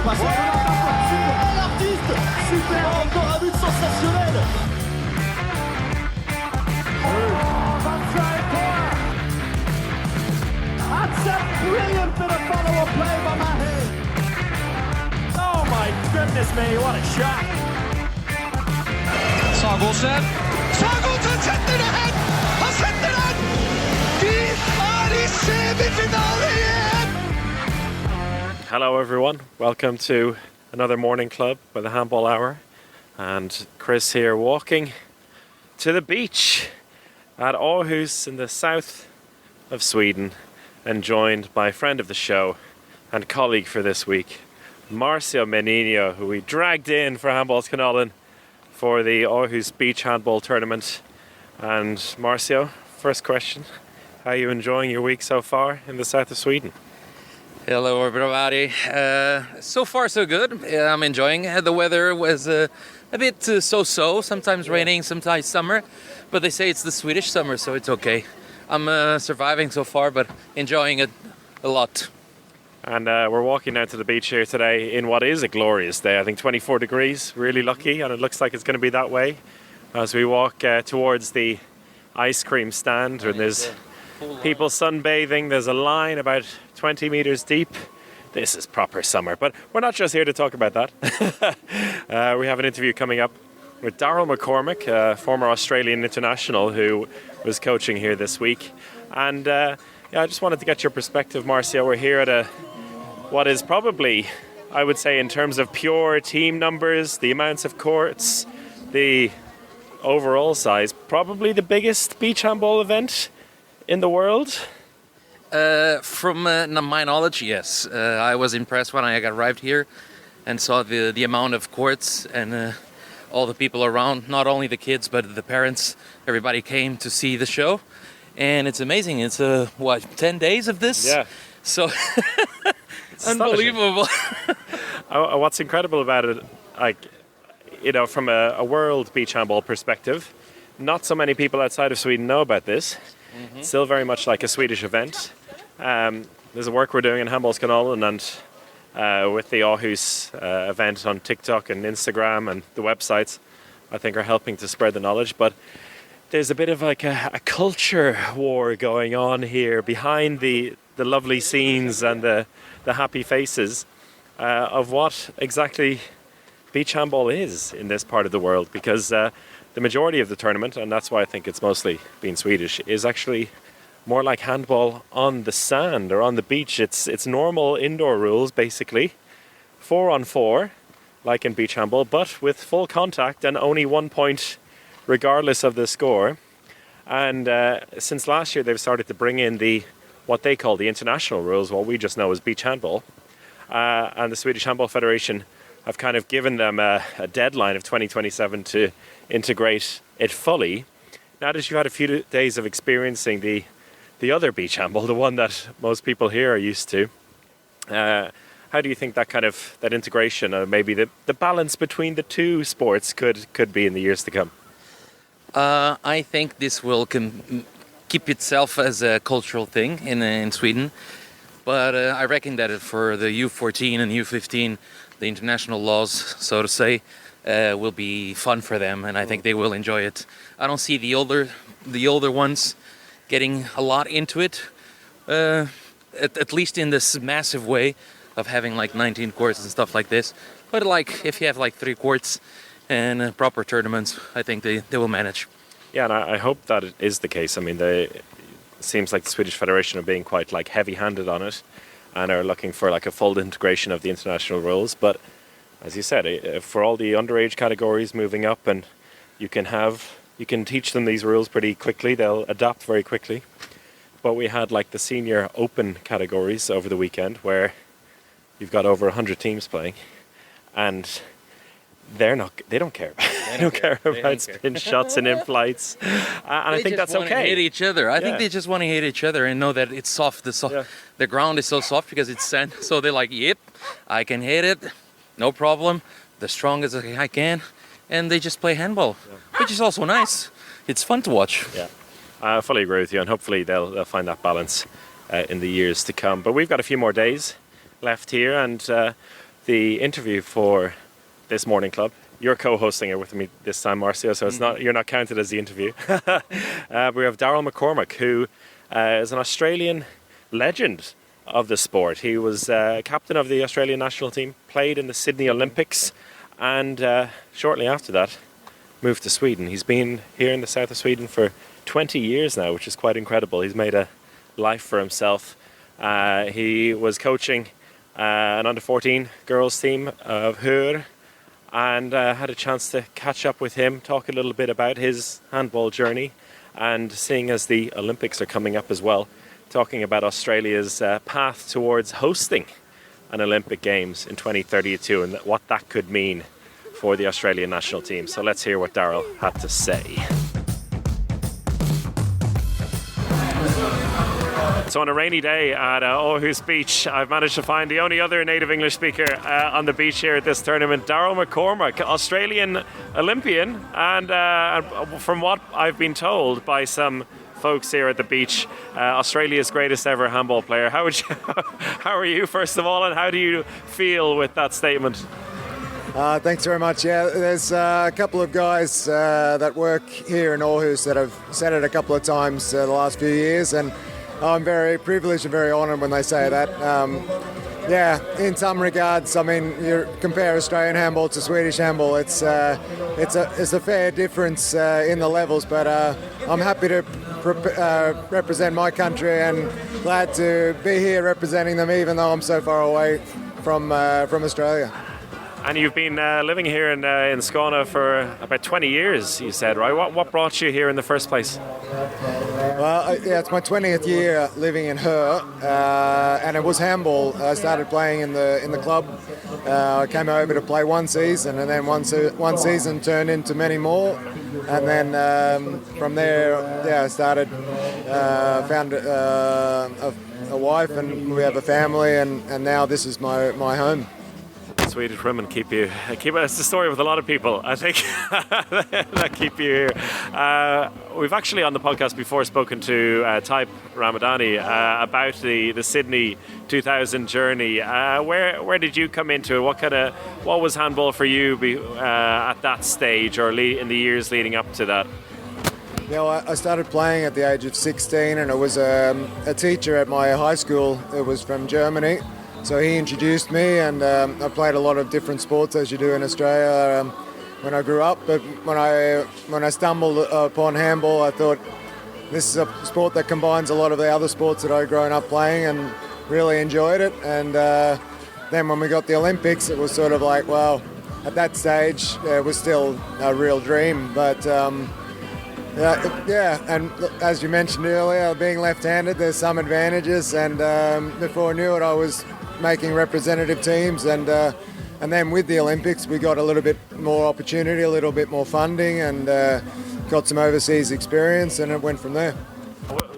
passe. Super, l'artiste. Super, encore un but sensationnel. That's a brilliant bit of follow-up play by Mahe. Oh my goodness me, what a shot. Sagosen setter det hen! Han setter den! De er i semifinale igjen! Hello everyone, welcome to another morning club by the Handball Hour. And Chris here walking to the beach at Åhus in the south of Sweden, and joined by a friend of the show and colleague for this week, Marcio Menino, who we dragged in for Handball's Kanalen for the Åhus Beach Handball Tournament. And Marcio, first question, how are you enjoying your week so far in the south of Sweden? Hello everybody. So far so good. I'm enjoying. The weather was a bit so-so, sometimes raining, sometimes summer, but they say it's the Swedish summer, so it's okay. I'm surviving so far, but enjoying it a lot. And we're walking down to the beach here today in what is a glorious day. I think 24 degrees, really lucky, and it looks like it's going to be that way as we walk towards the ice cream stand. And there's people sunbathing. There's a line about 20 meters deep. This is proper summer, but we're not just here to talk about that. We have an interview coming up with Daryl McCormack, a former Australian international who was coaching here this week. And I just wanted to get your perspective, Marcio. We're here at what is probably, I would say, in terms of pure team numbers, the amounts of courts, the overall size, probably the biggest beach handball event in the world. From my knowledge, yes. I was impressed when I arrived here and saw the amount of courts and all the people around, not only the kids, but the parents. Everybody came to see the show. And it's amazing. It's 10 days of this? Yeah. So unbelievable. What's incredible about it, from a world beach handball perspective, not so many people outside of Sweden know about this. Mm-hmm. It's still very much like a Swedish event. There's a work we're doing in Handball's Kanalen and with the Åhus event on TikTok and Instagram and the websites, I think are helping to spread the knowledge. But there's a bit of like a culture war going on here behind the lovely scenes and the happy faces of what exactly beach handball is in this part of the world, because the majority of the tournament, and that's why I think it's mostly been Swedish, is actually more like handball on the sand or on the beach. It's normal indoor rules, basically, 4-on-4, like in beach handball, but with full contact and only 1 point regardless of the score. And since last year, they've started to bring in what they call the international rules, what we just know as beach handball. And the Swedish Handball Federation have kind of given them a deadline of 2027 to integrate it fully. Now that you've had a few days of experiencing the other beach handball, the one that most people here are used to, how do you think that integration, maybe the balance between the two sports could be in the years to come? I think this will keep itself as a cultural thing in Sweden. But I reckon that for the U14 and U15, the international laws, so to say, will be fun for them, and I think they will enjoy it. I don't see the older ones getting a lot into it, at least in this massive way of having like 19 courts and stuff like this. But like if you have like 3 courts and proper tournaments, I think they will manage. Yeah, and I hope that it is the case. I mean, it seems like the Swedish Federation are being quite like heavy-handed on it and are looking for like a full integration of the international rules. But as you said, for all the underage categories moving up, and you can teach them these rules pretty quickly. They'll adapt very quickly. But we had like the senior open categories over the weekend where you've got over 100 teams playing, and they don't care. They don't care about spin shots and in-flights. And I think that's okay. They just want to hit each other. I think they just want to hit each other and know that it's soft. The ground is so soft because it's sand. So they're like, yep, I can hit it. No problem. The strongest I can. And they just play handball, which is also nice. It's fun to watch. Yeah, I fully agree with you. And hopefully they'll find that balance in the years to come. But we've got a few more days left here. And the interview for this morning club. You're co-hosting it with me this time, Marcio, so you're not counted as the interview. We have Daryl McCormack, who is an Australian legend of the sport. He was captain of the Australian national team, played in the Sydney Olympics, and shortly after that moved to Sweden. He's been here in the south of Sweden for 20 years now, which is quite incredible. He's made a life for himself. He was coaching an under-14 girls team of Hör, and had a chance to catch up with him, talk a little bit about his handball journey, and seeing as the Olympics are coming up as well, talking about Australia's path towards hosting an Olympic Games in 2032 and what that could mean for the Australian national team. So let's hear what Daryl had to say. So on a rainy day at Åhus beach, I've managed to find the only other native English speaker on the beach here at this tournament, Daryl McCormack, Australian Olympian, and from what I've been told by some folks here at the beach, Australia's greatest ever handball player. How are you, first of all, and how do you feel with that statement? Thanks very much. Yeah, there's a couple of guys that work here in Åhus that have said it a couple of times the last few years, and I'm very privileged and very honoured when they say that. Yeah, in some regards, I mean, you compare Australian handball to Swedish handball, it's a fair difference in the levels, but I'm happy to represent my country and glad to be here representing them, even though I'm so far away from Australia. And you've been living here in Skåne for about 20 years, you said, right? What brought you here in the first place? Well, yeah, it's my 20th year living in Hör, and it was handball. I started playing in the club. I came over to play one season, and then one season turned into many more. And then from there, yeah, I started, found a wife, and we have a family, and now this is my home. Swedish women keep you. It's the story with a lot of people, I think, that keep you here. We've actually on the podcast before spoken to Type Ramadani about the Sydney 2000 journey. Where did you come into it? What was handball for you at that stage, or in the years leading up to that? Yeah, I started playing at the age of 16, and it was a teacher at my high school. It was from Germany. So he introduced me, and I played a lot of different sports as you do in Australia when I grew up. But when I stumbled upon handball, I thought this is a sport that combines a lot of the other sports that I'd grown up playing, and really enjoyed it. And then when we got the Olympics, it was sort of like, well, at that stage it was still a real dream. But yeah, and as you mentioned earlier, being left-handed, there's some advantages. And before I knew it, I was making representative teams, and then with the Olympics we got a little bit more opportunity, a little bit more funding, and got some overseas experience, and it went from there.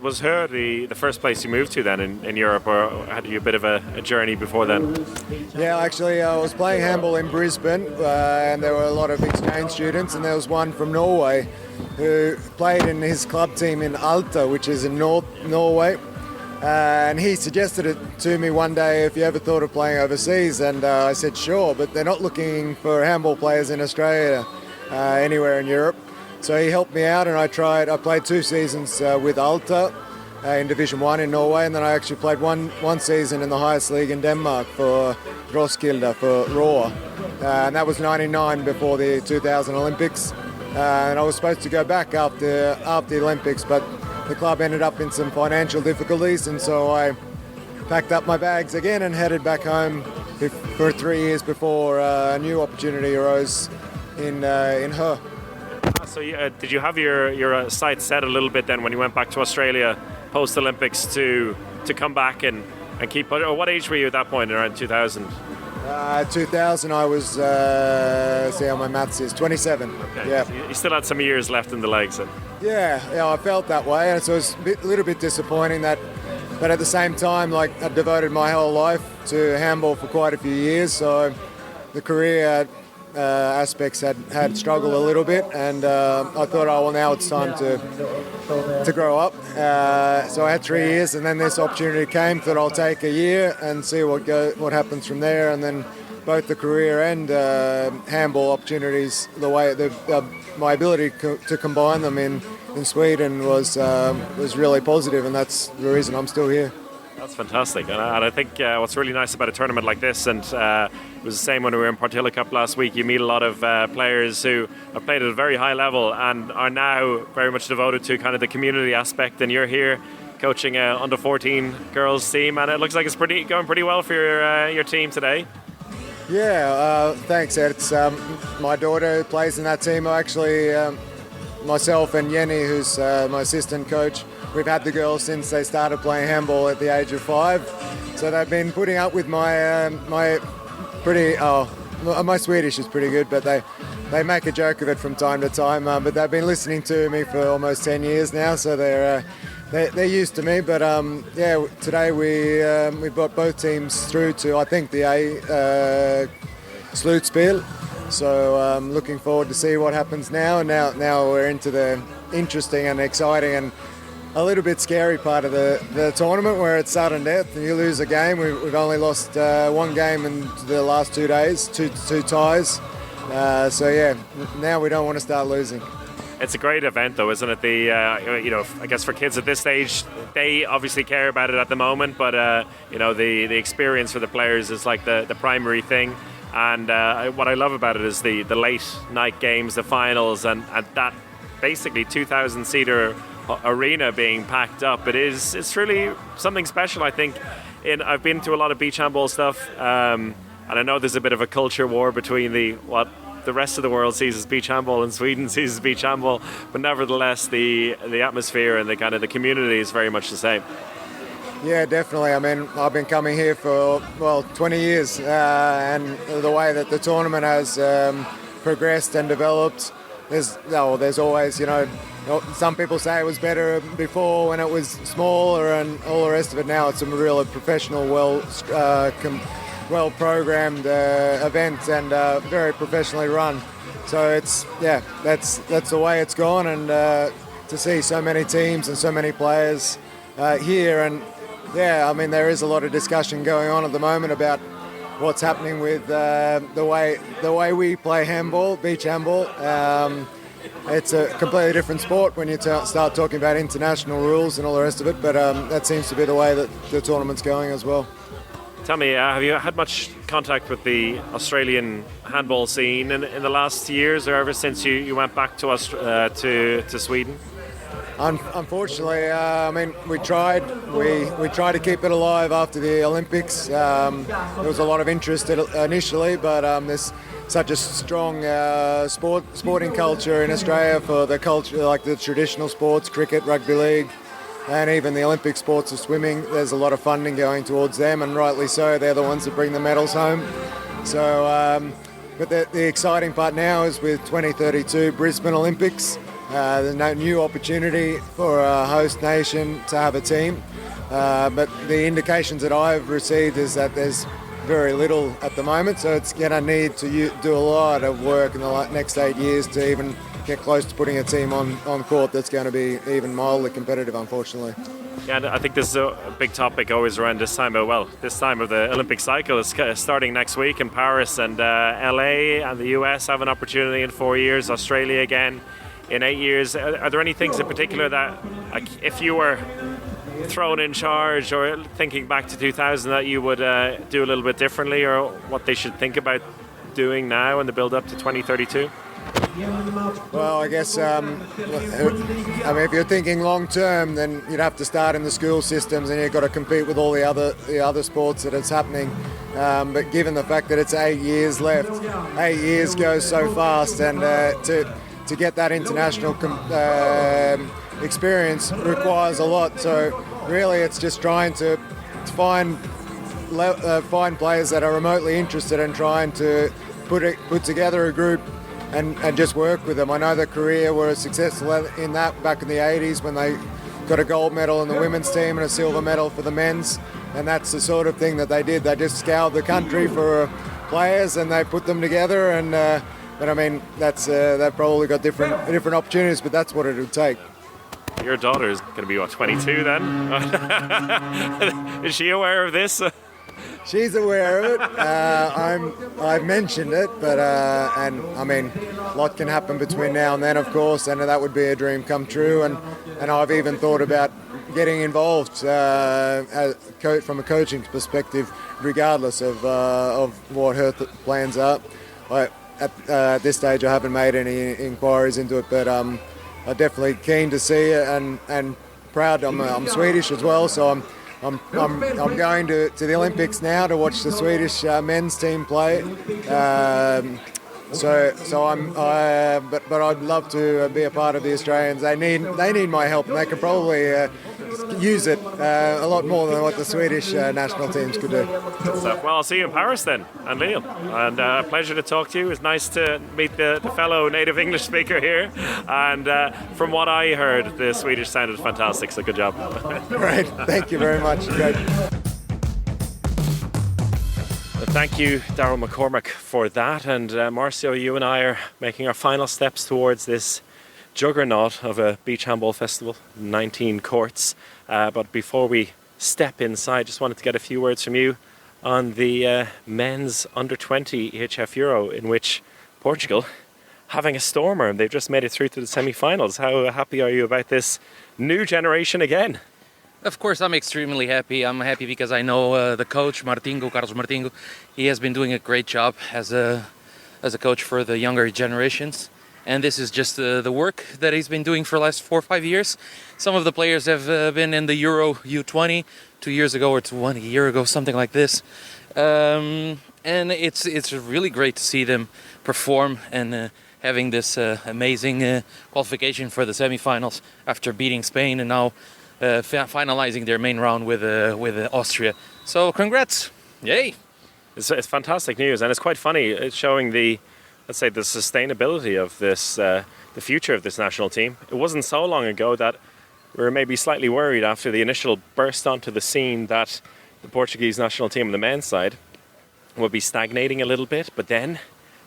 Was Hör the first place you moved to then in Europe, or had you a bit of a journey before then? Yeah, actually I was playing handball in Brisbane, and there were a lot of exchange students, and there was one from Norway who played in his club team in Alta, which is in Norway. And he suggested it to me one day, if you ever thought of playing overseas, and I said sure, but they're not looking for handball players in Australia, anywhere in Europe. So he helped me out, and I played 2 seasons with Alta in Division 1 in Norway, and then I actually played one season in the highest league in Denmark for Roskilde, for Roar. And that was 99 before the 2000 Olympics. And I was supposed to go back after the Olympics, but the club ended up in some financial difficulties, and so I packed up my bags again and headed back home for 3 years before a new opportunity arose in Hör. So did you have your sights set a little bit then when you went back to Australia post-Olympics to come back and keep... What age were you at that point, around 2000? 2000 I was, see how my maths is, 27. Okay. Yeah. So you still had some years left in the legs then? Yeah, I felt that way, and so it's a little bit disappointing that, but at the same time, like, I devoted my whole life to handball for quite a few years, so the career aspects had struggled a little bit, and I thought, oh well, now it's time to grow up. So I had 3 years, and then this opportunity came. Thought I'll take a year and see what happens from there, and then both the career and handball opportunities. My ability to combine them in Sweden was really positive, and that's the reason I'm still here. That's fantastic, and I think what's really nice about a tournament like this, and it was the same when we were in Partilla Cup last week, you meet a lot of players who have played at a very high level and are now very much devoted to kind of the community aspect, and you're here coaching a under 14 girls team, and it looks like it's going pretty well for your team today. Yeah, thanks, Ed. It's my daughter who plays in that team. Actually, myself and Jenny, who's my assistant coach, we've had the girls since they started playing handball at the age of 5. So they've been putting up with my Swedish is pretty good, but they make a joke of it from time to time. But they've been listening to me for almost 10 years now, so they're used to me. But today we brought both teams through to, I think, the A Slutspel. So looking forward to see what happens now. And now we're into the interesting and exciting and a little bit scary part of the tournament, where it's sudden death and you lose a game. We've only lost one game in the last 2 days, two ties. Now we don't want to start losing. It's a great event, though, isn't it? I guess for kids at this stage, they obviously care about it at the moment, but the experience for the players is like the primary thing. And what I love about it is the late night games, the finals, and that basically 2,000-seater arena being packed up. It's really something special, I think. I've been to a lot of beach handball stuff, and I know there's a bit of a culture war between what the rest of the world sees as beach handball and Sweden sees as beach handball, but nevertheless the atmosphere and the kind of the community is very much the same. Yeah, definitely. I mean, I've been coming here for 20 years, and the way that the tournament has progressed and developed, there's always, some people say it was better before when it was smaller and all the rest of it. Now it's a real professional, well-programmed event and very professionally run. So that's the way it's gone, and to see so many teams and so many players here, and there is a lot of discussion going on at the moment about what's happening with the way we play handball, beach handball. It's a completely different sport when you start talking about international rules and all the rest of it, but that seems to be the way that the tournament's going as well. Tell me, have you had much contact with the Australian handball scene in the last years, or ever since you went back to Sweden? Unfortunately, we tried to keep it alive after the Olympics. There was a lot of interest initially, but there's such a strong sporting culture in Australia for the culture, like the traditional sports, cricket, rugby league, and even the Olympic sports of swimming. There's a lot of funding going towards them, and rightly so. They're the ones that bring the medals home. So, but the exciting part now is with 2032 Brisbane Olympics. There's no new opportunity for a host nation to have a team, but the indications that I've received is that there's very little at the moment, so it's going to need to do a lot of work in the next 8 years to even get close to putting a team on court that's going to be even mildly competitive, unfortunately. Yeah, and I think this is a big topic always around this time of the Olympic cycle. Is starting next week in Paris, and LA and the US have an opportunity in 4 years, Australia again in 8 years. Are there any things in particular that, like, if you were thrown in charge or thinking back to 2000, that you would do a little bit differently, or what they should think about doing now in the build up to 2032? Well, I guess if you're thinking long term, then you'd have to start in the school systems, and you've got to compete with all the other sports that it's happening. But given the fact that it's 8 years left, 8 years goes so fast, and to get that international experience requires a lot. So really, it's just trying to find players that are remotely interested and trying to put together a group and just work with them. I know that Korea were successful in that back in the 80s when they got a gold medal in the women's team and a silver medal for the men's, and that's the sort of thing that they did. They just scoured the country for players and they put them together, and but I mean, they've probably got different opportunities, but that's what it would take. Your daughter is going to be, 22 then? Is she aware of this? She's aware of it. I've mentioned it, but and I mean, a lot can happen between now and then, of course, and that would be a dream come true. And I've even thought about getting involved from a coaching perspective, regardless of what her plans are. At this stage, I haven't made any inquiries into it, but I'm definitely keen to see it and proud. I'm Swedish as well, so I'm going to the Olympics now to watch the Swedish men's team play. So but I'd love to be a part of the Australians. They need my help, and they could probably use it a lot more than what the Swedish national teams could do. So, well, I'll see you in Paris then, and Liam. And a pleasure to talk to you. It's nice to meet the fellow native English speaker here. And from what I heard, the Swedish sounded fantastic. So good job. Great, thank you very much. Great. Thank you, Daryl McCormack, for that. And Marcio, you and I are making our final steps towards this juggernaut of a beach handball festival, 19 courts. But before we step inside, just wanted to get a few words from you on the men's under-20 EHF Euro, in which Portugal having a stormer, and they've just made it through to the semi-finals. How happy are you about this new generation again? Of course, I'm extremely happy. I'm happy because I know the coach, Carlos Martinho. He has been doing a great job as a coach for the younger generations. And this is just the work that he's been doing for the last 4 or 5 years. Some of the players have been in the Euro U20 2 years ago or 1 year ago, something like this. And it's really great to see them perform and having this amazing qualification for the semifinals after beating Spain and now finalizing their main round with Austria. So congrats! Yay! It's fantastic news, and it's quite funny. It's showing the sustainability of this, the future of this national team. It wasn't so long ago that we were maybe slightly worried after the initial burst onto the scene that the Portuguese national team on the men's side would be stagnating a little bit, but then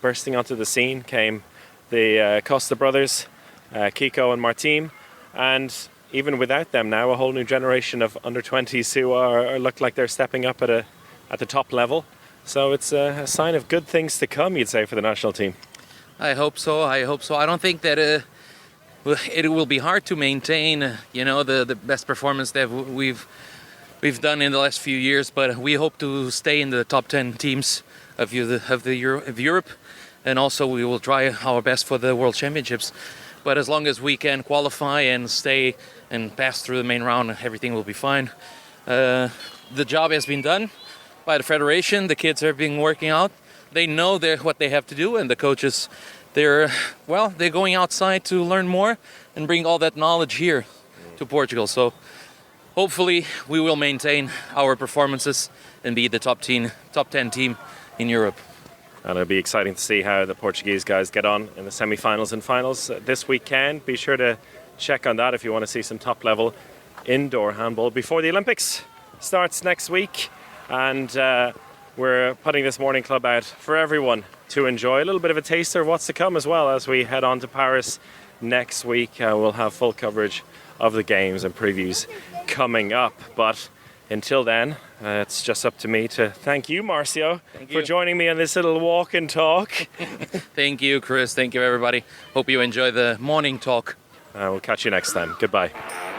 bursting onto the scene came the Costa brothers, Kiko and Martim, and even without them now, a whole new generation of under-20s who look like they're stepping up at the top level. So it's a sign of good things to come, you'd say, for the national team. I hope so. I don't think that it will be hard to maintain, the best performance that we've done in the last few years. But we hope to stay in the top 10 teams of Europe, and also we will try our best for the World Championships. But as long as we can qualify and stay and pass through the main round, everything will be fine. The job has been done by the federation. The kids are being working out. They know what they have to do, and the coaches, they're going outside to learn more and bring all that knowledge here to Portugal. So hopefully we will maintain our performances and be the top 10 team in Europe. And it'll be exciting to see how the Portuguese guys get on in the semi-finals and finals this weekend. Be sure to check on that if you want to see some top-level indoor handball before the Olympics starts next week. And we're putting this morning club out for everyone to enjoy. A little bit of a taster of what's to come as well as we head on to Paris next week. We'll have full coverage of the games and previews coming up. But until then, it's just up to me to thank you, Marcio, for joining me on this little walk and talk. Thank you, Chris. Thank you, everybody. Hope you enjoy the morning talk. We'll catch you next time. Goodbye.